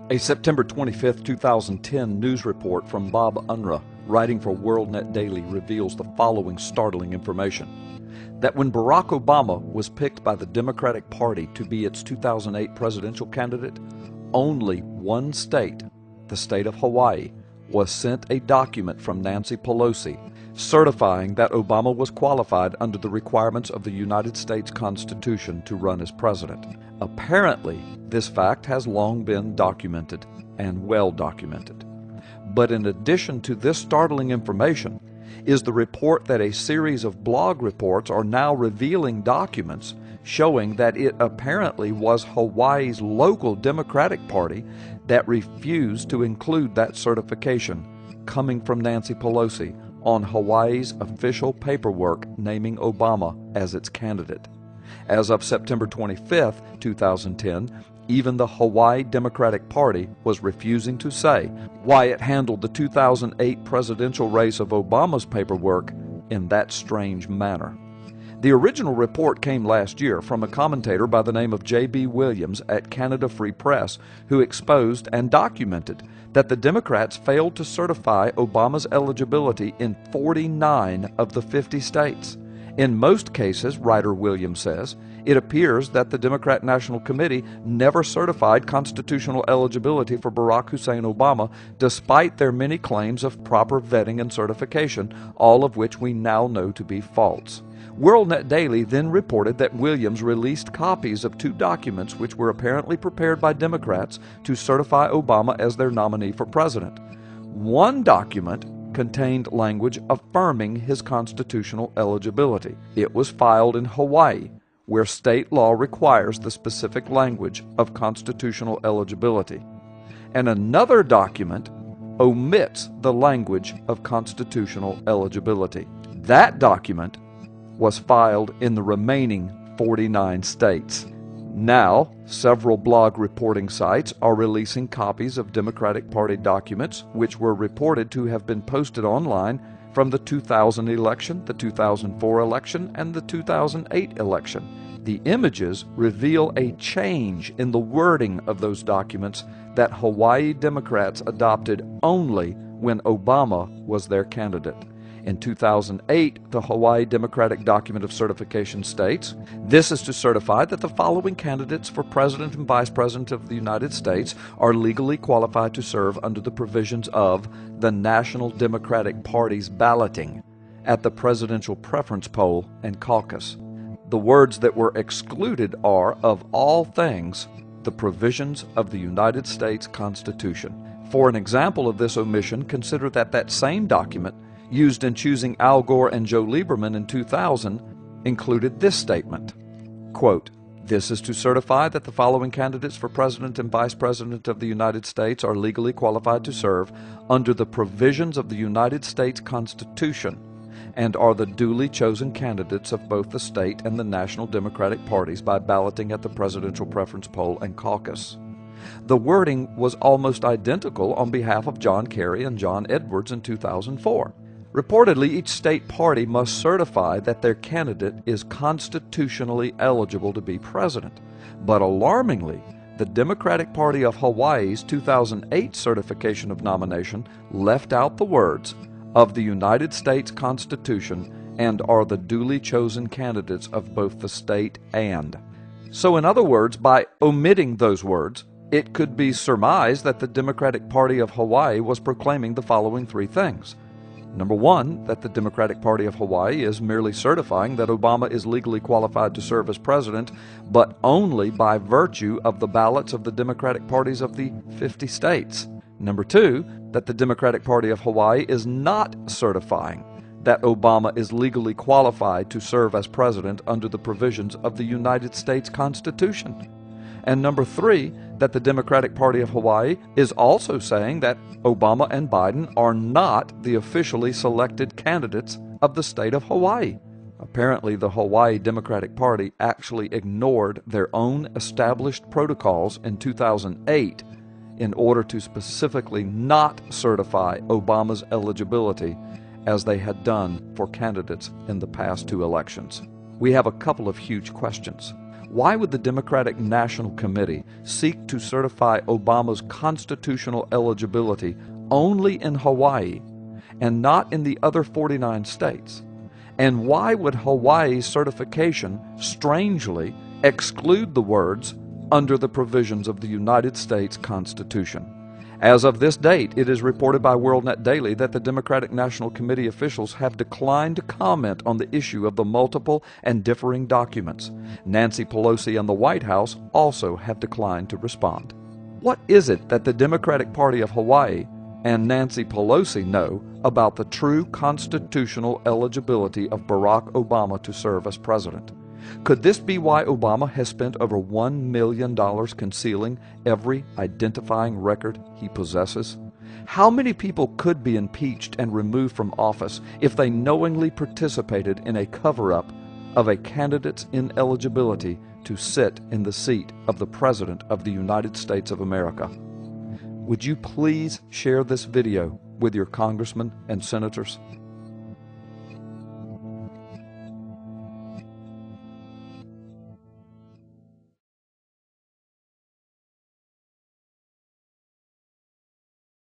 A September 25, 2010 news report from Bob Unruh, writing for WorldNet Daily, reveals the following startling information. That when Barack Obama was picked by the Democratic Party to be its 2008 presidential candidate, only one state, the state of Hawaii, was sent a document from Nancy Pelosi certifying that Obama was qualified under the requirements of the United States Constitution to run as president. Apparently, this fact has long been documented and well documented. But in addition to this startling information is the report that a series of blog reports are now revealing documents showing that it apparently was Hawaii's local Democratic Party that refused to include that certification coming from Nancy Pelosi on Hawaii's official paperwork naming Obama as its candidate. As of September 25, 2010, even the Hawaii Democratic Party was refusing to say why it handled the 2008 presidential race of Obama's paperwork in that strange manner. The original report came last year from a commentator by the name of J.B. Williams at Canada Free Press, who exposed and documented that the Democrats failed to certify Obama's eligibility in 49 of the 50 states. In most cases, writer Williams says, it appears that the Democrat National Committee never certified constitutional eligibility for Barack Hussein Obama, despite their many claims of proper vetting and certification, all of which we now know to be false. WorldNet Daily then reported that Williams released copies of two documents which were apparently prepared by Democrats to certify Obama as their nominee for president. One document contained language affirming his constitutional eligibility. It was filed in Hawaii, where state law requires the specific language of constitutional eligibility. And another document omits the language of constitutional eligibility. That document was filed in the remaining 49 states. Now, several blog reporting sites are releasing copies of Democratic Party documents which were reported to have been posted online from the 2000 election, the 2004 election, and the 2008 election. The images reveal a change in the wording of those documents that Hawaii Democrats adopted only when Obama was their candidate. In 2008, the Hawaii Democratic Document of Certification states, "This is to certify that the following candidates for President and Vice President of the United States are legally qualified to serve under the provisions of the National Democratic Party's balloting at the presidential preference poll and caucus." The words that were excluded are, of all things, the provisions of the United States Constitution. For an example of this omission, consider that same document used in choosing Al Gore and Joe Lieberman in 2000 included this statement, quote, "This is to certify that the following candidates for President and Vice President of the United States are legally qualified to serve under the provisions of the United States Constitution and are the duly chosen candidates of both the state and the national Democratic parties by balloting at the presidential preference poll and caucus." The wording was almost identical on behalf of John Kerry and John Edwards in 2004. Reportedly, each state party must certify that their candidate is constitutionally eligible to be president. But alarmingly, the Democratic Party of Hawaii's 2008 certification of nomination left out the words of the United States Constitution and are the duly chosen candidates of both the state and. So in other words, by omitting those words, it could be surmised that the Democratic Party of Hawaii was proclaiming the following three things. Number one, that the Democratic Party of Hawaii is merely certifying that Obama is legally qualified to serve as president, but only by virtue of the ballots of the Democratic parties of the 50 states. Number two, that the Democratic Party of Hawaii is not certifying that Obama is legally qualified to serve as president under the provisions of the United States Constitution. And number three, that the Democratic Party of Hawaii is also saying that Obama and Biden are not the officially selected candidates of the state of Hawaii. Apparently, the Hawaii Democratic Party actually ignored their own established protocols in 2008 in order to specifically not certify Obama's eligibility as they had done for candidates in the past two elections. We have a couple of huge questions. Why would the Democratic National Committee seek to certify Obama's constitutional eligibility only in Hawaii and not in the other 49 states? And why would Hawaii's certification strangely exclude the words "under the provisions of the United States Constitution"? As of this date, it is reported by WorldNet Daily that the Democratic National Committee officials have declined to comment on the issue of the multiple and differing documents. Nancy Pelosi and the White House also have declined to respond. What is it that the Democratic Party of Hawaii and Nancy Pelosi know about the true constitutional eligibility of Barack Obama to serve as president? Could this be why Obama has spent over $1 million concealing every identifying record he possesses? How many people could be impeached and removed from office if they knowingly participated in a cover-up of a candidate's ineligibility to sit in the seat of the President of the United States of America? Would you please share this video with your congressmen and senators?